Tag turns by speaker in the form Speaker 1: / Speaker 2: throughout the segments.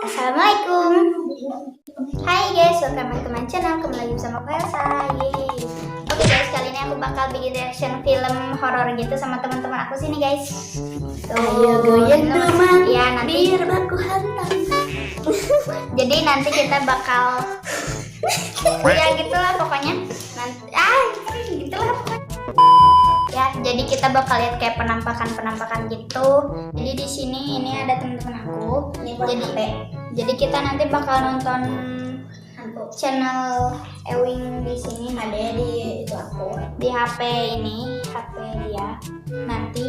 Speaker 1: Assalamualaikum. Hai guys, welcome back to my channel. Kembali lagi bersama aku Elsa. Yeay. Oke guys, kali ini aku bakal bikin reaction film horor gitu sama teman-teman aku sini guys.
Speaker 2: Ayo goyang teman,
Speaker 1: ya nanti
Speaker 2: biar baku hantam.
Speaker 1: jadi nanti kita bakal ya gitulah pokoknya. Nanti gitulah pokoknya. Ya, jadi kita bakal lihat kayak penampakan gitu. Jadi di sini ini ada teman-teman aku. Jadi kita nanti bakal nonton channel Ewing di sini. Ada di itu aku. Di HP ini, HP dia. Nanti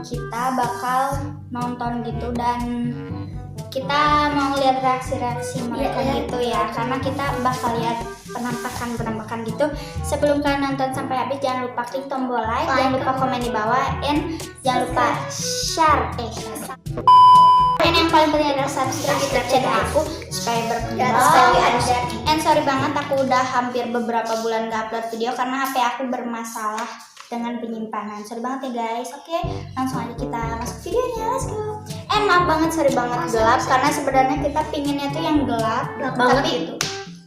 Speaker 1: kita bakal nonton gitu dan kita mau lihat reaksi-reaksi mereka gitu ya, karena kita bakal lihat penampakan gitu. Sebelum kalian nonton sampai habis, jangan lupa klik tombol like, jangan lupa komen di bawah, and jangan lupa share. Dan yang paling penting adalah subscribe YouTube channel aku supaya berkembang. And sorry banget, aku udah hampir beberapa bulan gak upload video karena HP aku bermasalah dengan penyimpanan. Sorry banget ya guys. Oke, langsung aja kita masuk videonya. Let's go. Maaf banget, sorry banget gelap karena sebenarnya kita pinginnya tuh yang gelap banget itu.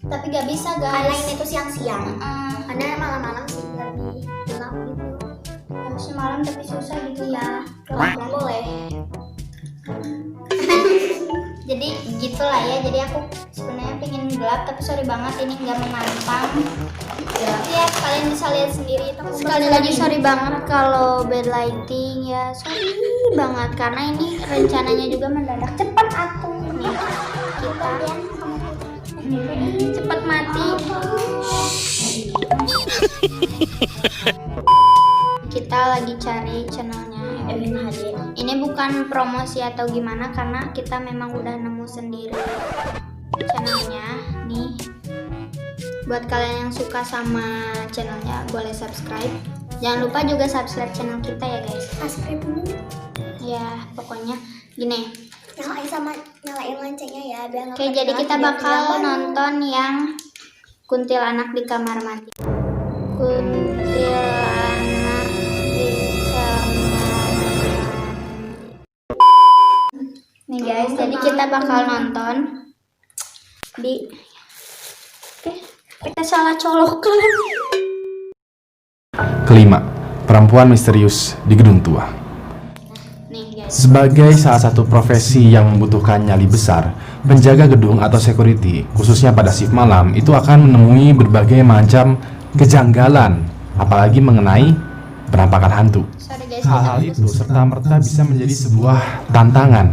Speaker 1: Tapi gak bisa guys.
Speaker 2: Karena ini tuh siang-siang. Karena malam-malam sih lebih gelap gitu.
Speaker 1: Harusnya malam tapi susah gitu ya.
Speaker 2: Gelap boleh.
Speaker 1: Jadi gitulah ya. Jadi aku sebenarnya pengen gelap tapi sorry banget ini nggak menantang. Ya kalian bisa lihat sendiri. Sekali lagi sorry banget kalau bad lighting ya, sorry banget karena ini rencananya juga mendadak. Cepat atuh nih kita cepat mati. Kita lagi cari channelnya Ewing HD. Ini bukan promosi atau gimana karena kita memang udah nemu sendiri channelnya nih. Buat kalian yang suka sama channelnya boleh subscribe. Jangan lupa juga subscribe channel kita ya guys.
Speaker 2: Subscribe dulu.
Speaker 1: Ya pokoknya gini.
Speaker 2: Nyalain loncengnya ya biar
Speaker 1: Oke, jadi kita bakal nonton yang kuntilanak di kamar mandi. Kuntilanak di kamar mandi. Nih guys, jadi kita bakal nonton di kita salah colokan.
Speaker 3: Kelima, perempuan misterius di gedung tua.
Speaker 1: Nih guys.
Speaker 3: Sebagai salah satu profesi yang membutuhkan nyali besar, penjaga gedung atau security, khususnya pada shift malam, itu akan menemui berbagai macam kejanggalan, apalagi mengenai penampakan hantu.
Speaker 1: Sorry guys.
Speaker 3: Hal-hal itu serta-merta bisa menjadi sebuah tantangan.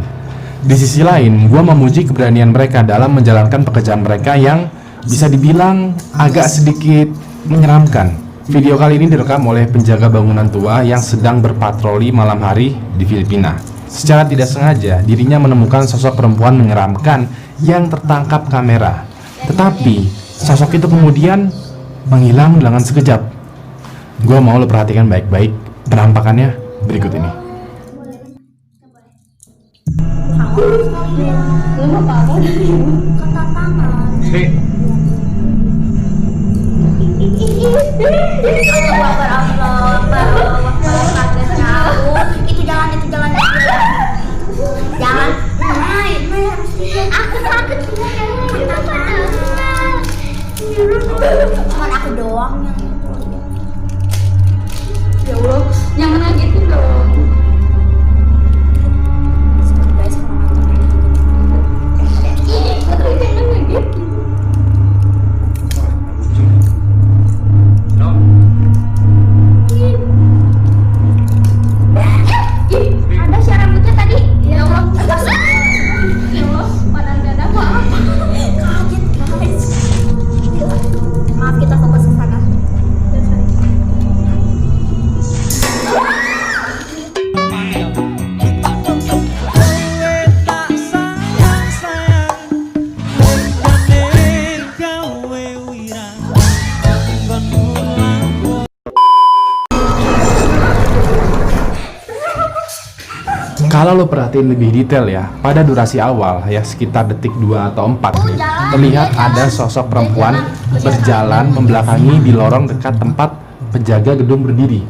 Speaker 3: Di sisi lain, gua memuji keberanian mereka dalam menjalankan pekerjaan mereka yang bisa dibilang agak sedikit menyeramkan. Video kali ini direkam oleh penjaga bangunan tua yang sedang berpatroli malam hari di Filipina. Secara tidak sengaja, dirinya menemukan sosok perempuan menyeramkan yang tertangkap kamera. Tetapi, sosok itu kemudian menghilang dengan sekejap. Gua mau lo perhatikan baik-baik penampakannya berikut ini.
Speaker 1: Itu jangan. Aku takut. Cuman aku doang yang ya Allah, jangan gitu dong. Ada si rambutnya tadi. Ya Allah. Ya Allah, padahal gak ada apa-apa. Kaget guys. Maaf, kita fokus ke sana.
Speaker 3: Kalau lo perhatiin lebih detail ya, pada durasi awal ya sekitar detik 2 atau 4 terlihat ada sosok perempuan berjalan membelakangi di lorong dekat tempat penjaga gedung berdiri.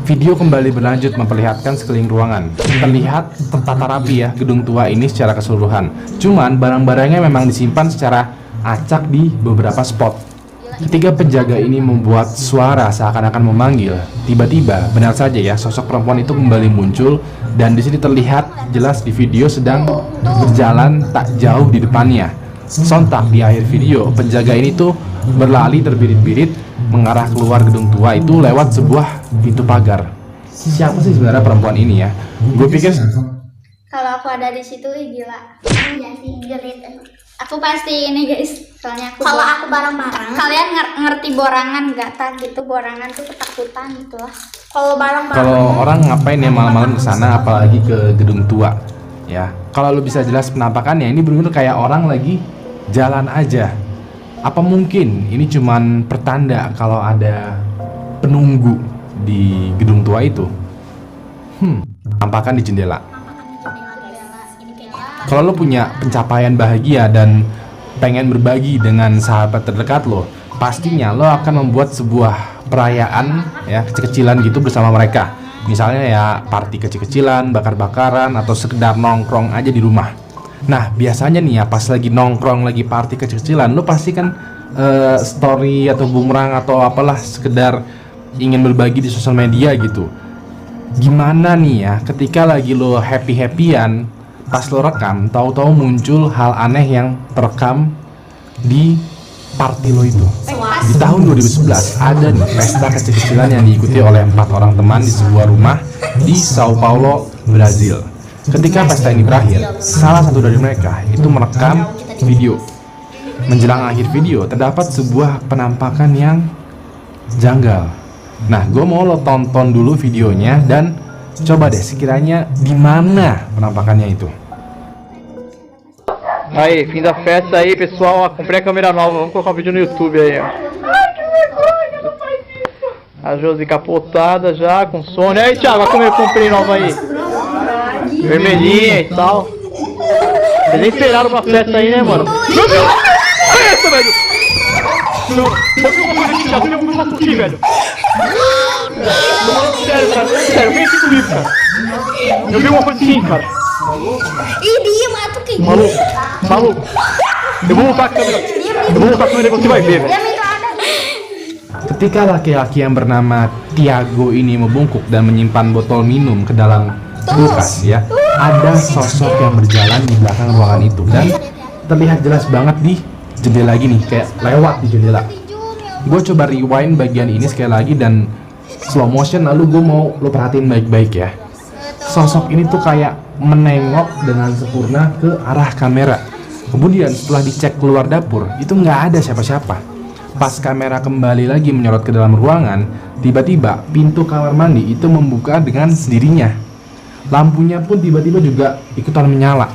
Speaker 3: Video kembali berlanjut memperlihatkan sekeliling ruangan. Terlihat tertata rapi ya gedung tua ini secara keseluruhan. Cuman barang-barangnya memang disimpan secara acak di beberapa spot. Ketika penjaga ini membuat suara seakan-akan memanggil, tiba-tiba benar saja ya sosok perempuan itu kembali muncul dan di sini terlihat jelas di video sedang berjalan tak jauh di depannya. Sontak di akhir video, penjaga ini tuh berlari terbirit-birit mengarah keluar gedung tua itu lewat sebuah pintu pagar. Siapa sih sebenarnya perempuan ini ya? Gue pikir
Speaker 1: Kalau aku ada di situ, gila.
Speaker 2: Iya sih, gelit.
Speaker 1: Aku pasti ini guys, soalnya
Speaker 2: Kalau aku bareng-bareng,
Speaker 1: kalian ngerti borangan nggak? Tak gitu, borangan tuh ketakutan gitu lah.
Speaker 2: kalau bareng-bareng,
Speaker 3: kalau orang ngapain ya malam-malam ke sana apalagi ke gedung tua ya. Kalau lu bisa jelas penampakannya ini benar-benar kayak orang lagi jalan aja. Apa mungkin ini cuman pertanda kalau ada penunggu di gedung tua itu? Penampakan di jendela. Kalau lo punya pencapaian bahagia dan pengen berbagi dengan sahabat terdekat lo, pastinya lo akan membuat sebuah perayaan ya kecil-kecilan gitu bersama mereka. Misalnya ya party kecil-kecilan, bakar-bakaran atau sekedar nongkrong aja di rumah. Nah biasanya nih ya pas lagi nongkrong, lagi party kecil-kecilan, lo pasti kan story atau bumerang atau apalah sekedar ingin berbagi di sosial media gitu. Gimana nih ya ketika lagi lo happy-happyan, pas lo rekam, tahu-tahu muncul hal aneh yang terekam di party lo itu. Di tahun 2011 ada nih pesta kecil-kecilan yang diikuti oleh 4 orang teman di sebuah rumah di Sao Paulo, Brazil. Ketika pesta ini berakhir, salah satu dari mereka itu merekam video. Menjelang akhir video, terdapat sebuah penampakan yang janggal. Nah, gue mau lo tonton dulu videonya dan coba deh sekiranya di mana penampakannya itu.
Speaker 4: Aí, fim da festa aí, pessoal. Ó, comprei a câmera nova. Vamos colocar um vídeo no YouTube aí, ó. Ai, que vergonha, não faz isso. A Josi capotada já, com sono. E aí, Thiago, a câmera que eu comprei nova aí. Vermelhinha e tal. Vocês nem esperaram pra festa aí, né, mano? Meu Deus! Olha essa, velho! Não, eu vi uma coisa aqui, Thiago. Eu vi uma coisa aqui, velho. Tô falando sério, cara. Sério, vem aqui comigo, cara. Eu vi uma coisa assim, cara.
Speaker 2: ih dia matu kayak gini.
Speaker 4: Maluco, maluco. Eu vou voltar a câmera. Eu vou voltar a câmera e você vai ver, velho.
Speaker 3: Ketika laki-laki yang bernama Tiago ini membungkuk dan menyimpan botol minum ke dalam kulkas ya, ada sosok yang berjalan di belakang ruangan itu dan terlihat jelas banget di jendela gini, kayak lewat di jendela. Gue coba rewind bagian ini sekali lagi dan slow motion, lalu gue mau lo perhatiin baik-baik ya. Sosok ini tuh kayak menengok dengan sempurna ke arah kamera. Kemudian setelah dicek keluar dapur, itu nggak ada siapa-siapa. Pas kamera kembali lagi menyorot ke dalam ruangan, tiba-tiba pintu kamar mandi itu membuka dengan sendirinya. Lampunya pun tiba-tiba juga ikutan menyala.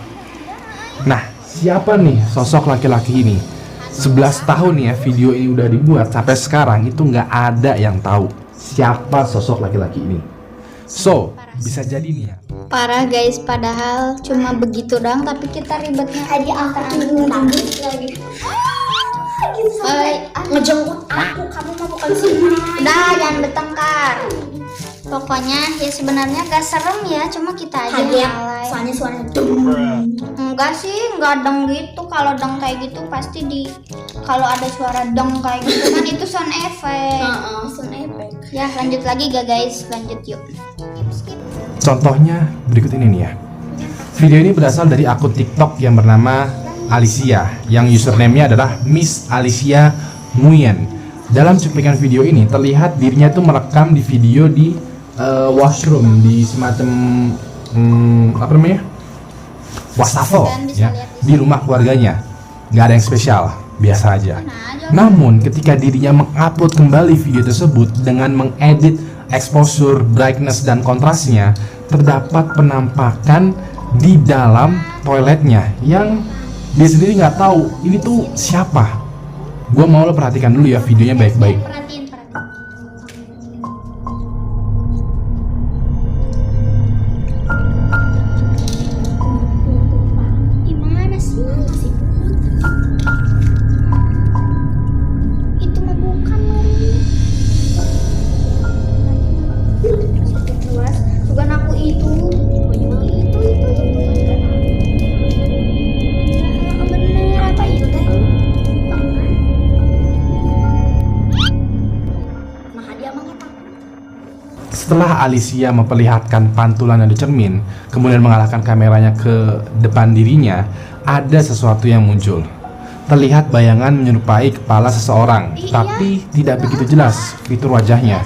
Speaker 3: Nah, siapa nih sosok laki-laki ini? 11 tahun ya video ini udah dibuat, sampai sekarang itu nggak ada yang tahu siapa sosok laki-laki ini. So, bisa jadi nih ya.
Speaker 1: Parah guys, padahal cuma begitu doang tapi kita ribetnya
Speaker 2: Tadi angkat dulu lagi. Ngejengkut aku, kamu mau bukan sini.
Speaker 1: Udah, jangan bertengkar. Pokoknya ya sebenarnya gak serem ya, cuma kita aja
Speaker 2: Kaget,
Speaker 1: yang alay.
Speaker 2: soalnya suaranya dum.
Speaker 1: Enggak sih, enggak dong gitu. Kalau dong kayak gitu pasti kalau ada suara dong kayak gitu kan itu sound effect.
Speaker 2: Sound effect.
Speaker 1: Ya lanjut lagi gak guys, lanjut yuk.
Speaker 3: Contohnya berikut ini nih ya. Video ini berasal dari akun TikTok yang bernama Alicia, yang username-nya adalah Miss Alicia Nguyen. Dalam cuplikan video ini terlihat dirinya tuh merekam di video di washroom, di semacam apa namanya, wastafel ya, di rumah keluarganya. Nggak ada yang spesial, biasa aja. Namun ketika dirinya mengupload kembali video tersebut dengan mengedit exposure, brightness dan kontrasnya, terdapat penampakan di dalam toiletnya yang dia sendiri nggak tahu ini tuh siapa. Gue mau lo perhatikan dulu ya videonya baik-baik.
Speaker 1: Perhatiin.
Speaker 2: Gimana sih? Itu mah bukan.
Speaker 3: Setelah Alicia memperlihatkan pantulan yang di cermin, kemudian mengarahkan kameranya ke depan dirinya, ada sesuatu yang muncul. Terlihat bayangan menyerupai kepala seseorang, tapi tidak begitu jelas fitur wajahnya.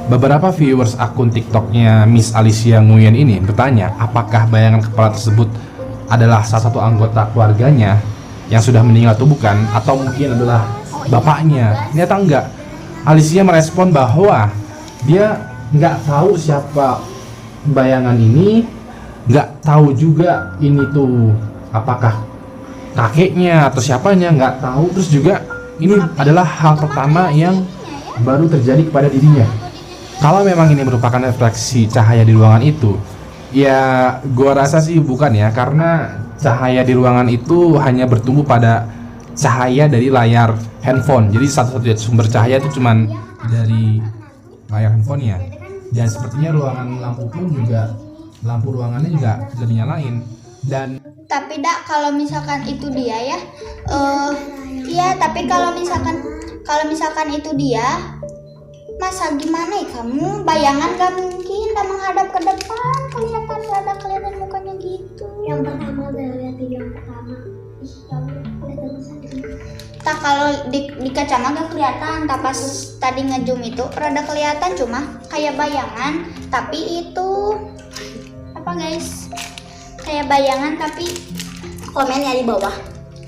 Speaker 3: Beberapa viewers akun TikToknya Miss Alicia Nguyen ini bertanya apakah bayangan kepala tersebut adalah salah satu anggota keluarganya yang sudah meninggal atau bukan, atau mungkin adalah bapaknya. Ternyata enggak. Alicia merespon bahwa dia nggak tahu siapa bayangan ini, nggak tahu juga ini tuh apakah kakeknya atau siapanya, nggak tahu. Terus juga ini adalah hal pertama yang baru terjadi kepada dirinya. Kalau memang ini merupakan refleksi cahaya di ruangan itu, ya gua rasa sih bukan ya, karena cahaya di ruangan itu hanya bertumbuh pada cahaya dari layar handphone. Jadi satu-satunya sumber cahaya itu cuman dari layar handphonenya. Dan sepertinya ruangan lampu pun juga, lampu ruangannya juga tidak dinyalain. Dan
Speaker 1: Tapi kalau misalkan itu dia ya, iya. Tapi kalau misalkan itu dia, masa gimana ya kamu? Bayangan gak mungkin, gak menghadap ke depan, kelihatan mukanya gitu.
Speaker 2: Yang pertama udah lihat yang pertama. Ih, ya Allah, udah terusan.
Speaker 1: Tak kalau di kacamata gak kelihatan, tak pas tadi ngezoom itu rada kelihatan, cuma kayak bayangan. Tapi itu apa guys? Kayak bayangan tapi
Speaker 2: Komen ya di bawah.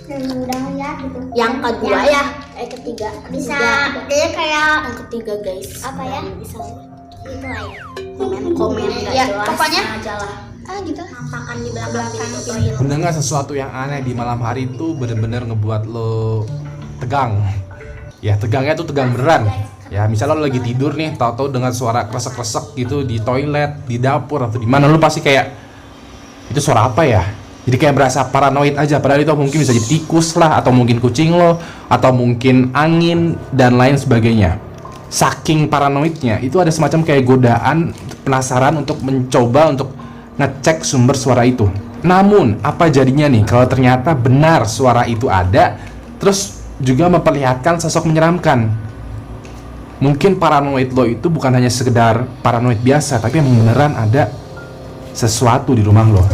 Speaker 1: yang udah ngeliat gitu.
Speaker 2: Yang kedua ya,
Speaker 1: Ketiga.
Speaker 2: bisa dia kayak
Speaker 1: Yang ketiga guys.
Speaker 2: apa ya? Bisa itu aja. Komen nggak
Speaker 1: Ya,
Speaker 2: jelas
Speaker 1: pokoknya
Speaker 2: aja lah.
Speaker 1: Gitu.
Speaker 2: Nampakan di belakang
Speaker 1: Belakang.
Speaker 2: pintu.
Speaker 3: mendengar sesuatu yang aneh di malam hari itu bener-bener ngebuat lo tegang. Ya tegangnya tuh tegang beneran. Ya misalnya lo lagi tidur nih, tahu-tahu dengar suara kresek-kresek gitu di toilet, di dapur atau di mana, lo pasti kayak itu suara apa ya? Jadi kayak berasa paranoid aja, padahal itu mungkin bisa jadi tikus lah, atau mungkin kucing lo, atau mungkin angin dan lain sebagainya. Saking paranoidnya, itu ada semacam kayak godaan, penasaran untuk mencoba untuk ngecek sumber suara itu. Namun apa jadinya nih kalau ternyata benar suara itu ada, terus juga memperlihatkan sosok menyeramkan. Mungkin paranoid lo itu bukan hanya sekedar paranoid biasa, tapi yang beneran ada sesuatu di rumah lo.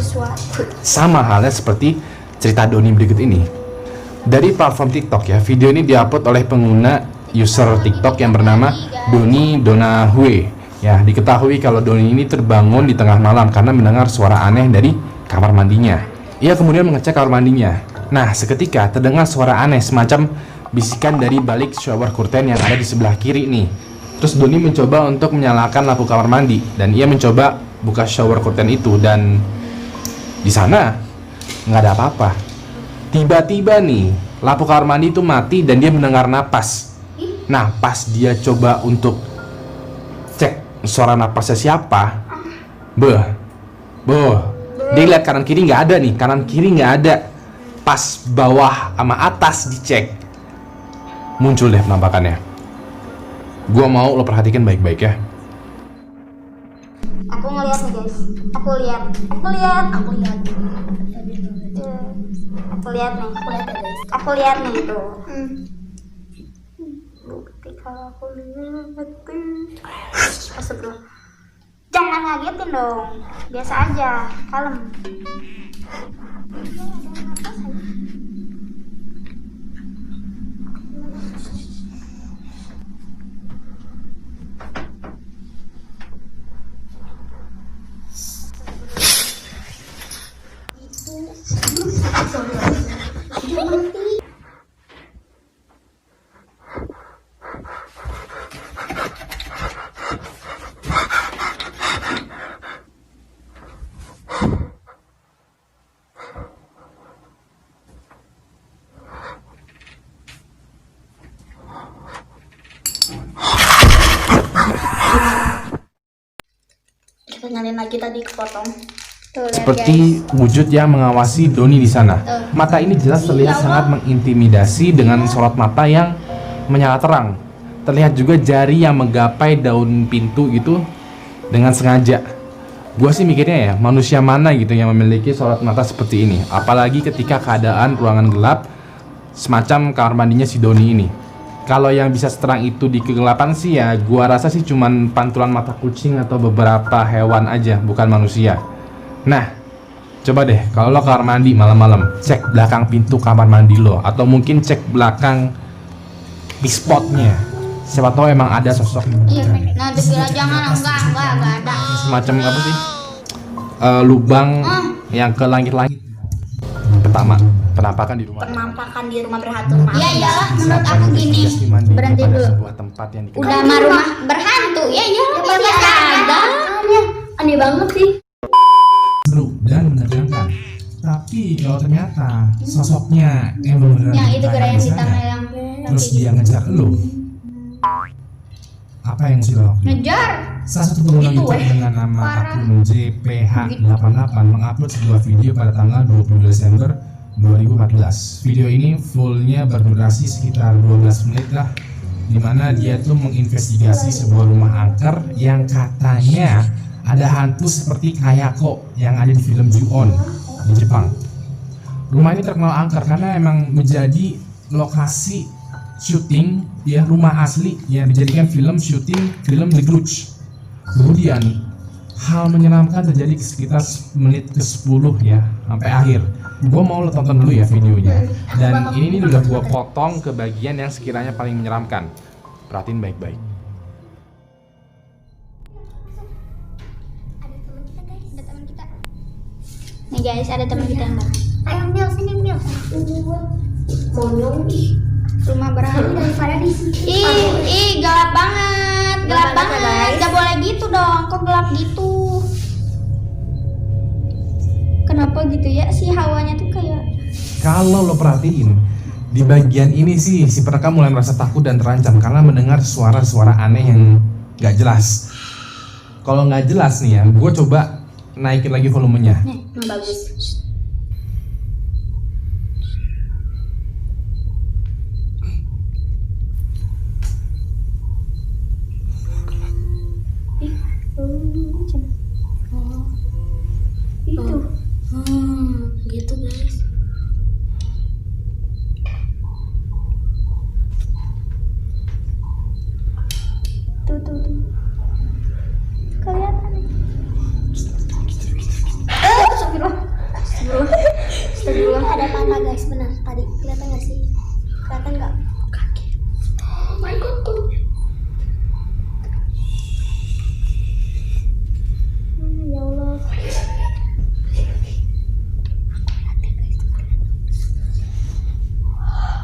Speaker 3: Sama halnya seperti cerita Doni berikut ini. Dari platform TikTok ya, video ini diupload oleh pengguna user TikTok yang bernama Doni Donahue. Ya, diketahui kalau Doni ini terbangun di tengah malam karena mendengar suara aneh dari kamar mandinya. Ia kemudian mengecek kamar mandinya. Nah, seketika terdengar suara aneh semacam bisikan dari balik shower curtain yang ada di sebelah kiri nih. Terus Doni mencoba untuk menyalakan lampu kamar mandi dan ia mencoba buka shower curtain itu, dan di sana nggak ada apa-apa. Tiba-tiba nih lampu kamar mandi itu mati dan dia mendengar napas. Nah, pas dia coba untuk cek suara napasnya siapa, dia lihat kanan kiri nggak ada nih, kanan kiri nggak ada. Pas bawah sama atas dicek, muncul deh penampakannya. Gua mau lo perhatikan baik-baik ya.
Speaker 1: Aku ngeliat nih guys. Aku lihat nih. Aku lihat nih itu. Bukti kalau aku lihat. Astagfirullah. Jangan ngagetin dong. Biasa aja, kalem.
Speaker 2: Kita nyalain lagi tadi kepotong.
Speaker 1: Tuh, lihat,
Speaker 3: Seperti wujud yang mengawasi Doni di sana. Mata ini jelas terlihat sangat mengintimidasi dengan sorot mata yang menyala terang. Terlihat juga jari yang menggapai daun pintu gitu dengan sengaja. Gua sih mikirnya ya, manusia mana gitu yang memiliki sorot mata seperti ini, apalagi ketika keadaan ruangan gelap semacam kamar mandinya si Doni ini. Kalau yang bisa seterang itu di kegelapan sih ya, gua rasa sih cuman pantulan mata kucing atau beberapa hewan aja, bukan manusia. Nah, coba deh kalau lo ke kamar mandi malam-malam, cek belakang pintu kamar mandi lo, atau mungkin cek belakang spotnya. Siapa tahu emang ada sosok.
Speaker 1: Iya, nah dikira jangan, enggak ada.
Speaker 3: Semacam apa sih? Lubang yang ke langit-langit. Pertama, penampakan di rumah.
Speaker 2: Penampakan di rumah berhantu.
Speaker 1: Iya iyalah, menurut aku gini. Berhenti
Speaker 3: Pada
Speaker 1: dulu.
Speaker 3: sebuah tempat yang dikenal.
Speaker 1: Udah mah rumah berhantu. Ya iyalah, pasti ada.
Speaker 2: Aneh banget sih.
Speaker 3: Seru dan menegangkan. Tapi kalau ternyata sosoknya emang beneran
Speaker 1: Yang itu kira yang
Speaker 3: di
Speaker 1: di
Speaker 3: sana,
Speaker 1: tanah yang
Speaker 3: terus dia ngejar lo, apa yang mesti lo lakuin?
Speaker 1: ngejar.
Speaker 3: Salah satu pengguna YouTube dengan nama akun JPH88 mengupload sebuah video pada tanggal 20 Desember 2014. Video ini fullnya berdurasi sekitar 12 menit lah, dimana dia tuh menginvestigasi sebuah rumah angker yang katanya ada hantu seperti Kayako yang ada di film Ju-on di Jepang. Rumah ini terkenal angker karena emang menjadi lokasi syuting ya, rumah asli yang dijadikan syuting film The Grudge. Kemudian hal menyeramkan terjadi sekitar menit ke-10 ya, sampai akhir. Gua mau lo tonton dulu ya videonya. Dan ini udah gua potong ke bagian yang sekiranya paling menyeramkan. Perhatiin baik-baik.
Speaker 1: Ada teman kita. Nih guys, ada teman kita yang baru.
Speaker 2: Ayo Mil, sini Mil. Monyong ih.
Speaker 1: Rumah berhantu.
Speaker 2: Daripada di sini.
Speaker 1: Ih, gelap banget. Gelap banget. Gak boleh gitu dong. Kok gelap gitu? Kenapa gitu ya? Si hawanya tuh kayak
Speaker 3: Kalau lo perhatiin di bagian ini sih si perekam mulai merasa takut dan terancam karena mendengar suara-suara aneh yang gak jelas. Kalau nggak jelas nih ya, gue coba naikin lagi volumenya.
Speaker 2: Bagus.
Speaker 1: itu.
Speaker 2: Gitu guys.
Speaker 1: Tuh. Kelihatan.
Speaker 2: Astagfirullah. Ada apa guys? Benar tadi kelihatan nggak sih? Kelihatan nggak? Kaki. Oh my god tuh.
Speaker 1: Ya Allah.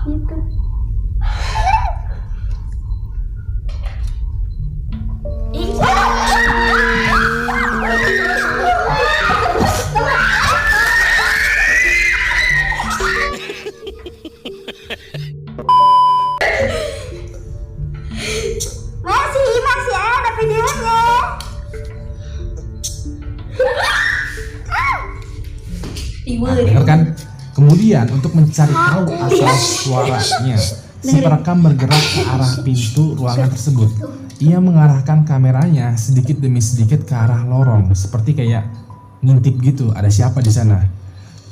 Speaker 1: Itu. Masih ada videonya.
Speaker 3: Dengar kan? Kemudian untuk mencari tahu asal suaranya, si perekam bergerak ke arah pintu ruangan tersebut. Ia mengarahkan kameranya sedikit demi sedikit ke arah lorong, seperti kayak ngintip gitu, ada siapa di sana.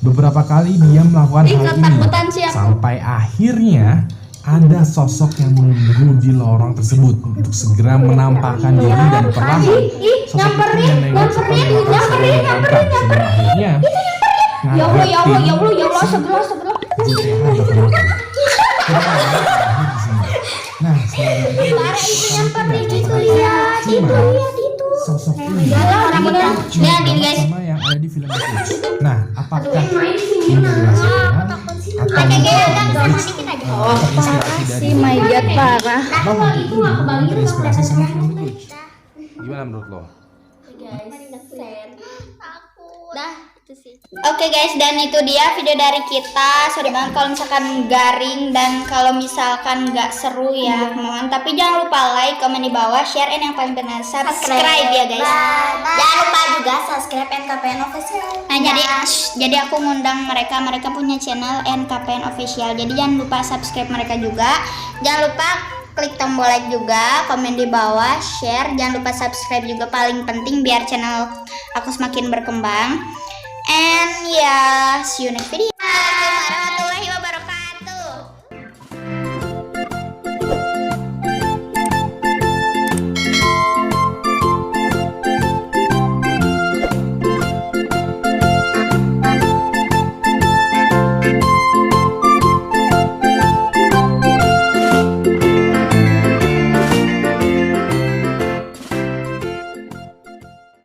Speaker 3: Beberapa kali dia melakukan hal ini, sampai akhirnya ada sosok yang menunggu di lorong tersebut untuk segera menampakkan diri dan perlahan sosok itu menengok sepanjang mata sambil menangkap sebelum akhirnya
Speaker 1: Ya Allah, sebelum.
Speaker 3: Nah, setelah itu lihat itu sosok ini sama yang ada di film itu. Nah, apakah ini adalah sebenarnya atau terinspirasi dari
Speaker 1: My God, parah.
Speaker 3: terinspirasi sama film The Grudge? Gimana menurut lo?
Speaker 1: Dah, itu sih. Oke guys, dan itu dia video dari kita. Sorry banget kalau misalkan garing dan kalau misalkan nggak seru ya, mohon. Tapi jangan lupa like, komen di bawah, share, and yang paling penting subscribe ya guys.
Speaker 2: Jangan lupa juga subscribe NKPN Official.
Speaker 1: Nah jadi aku ngundang mereka punya channel NKPN Official. Jadi jangan lupa subscribe mereka juga. Jangan lupa klik tombol like juga, komen di bawah, share. Jangan lupa subscribe juga, paling penting biar channel aku semakin berkembang. And ya, see you next video. Assalamualaikum warahmatullahi wabarakatuh.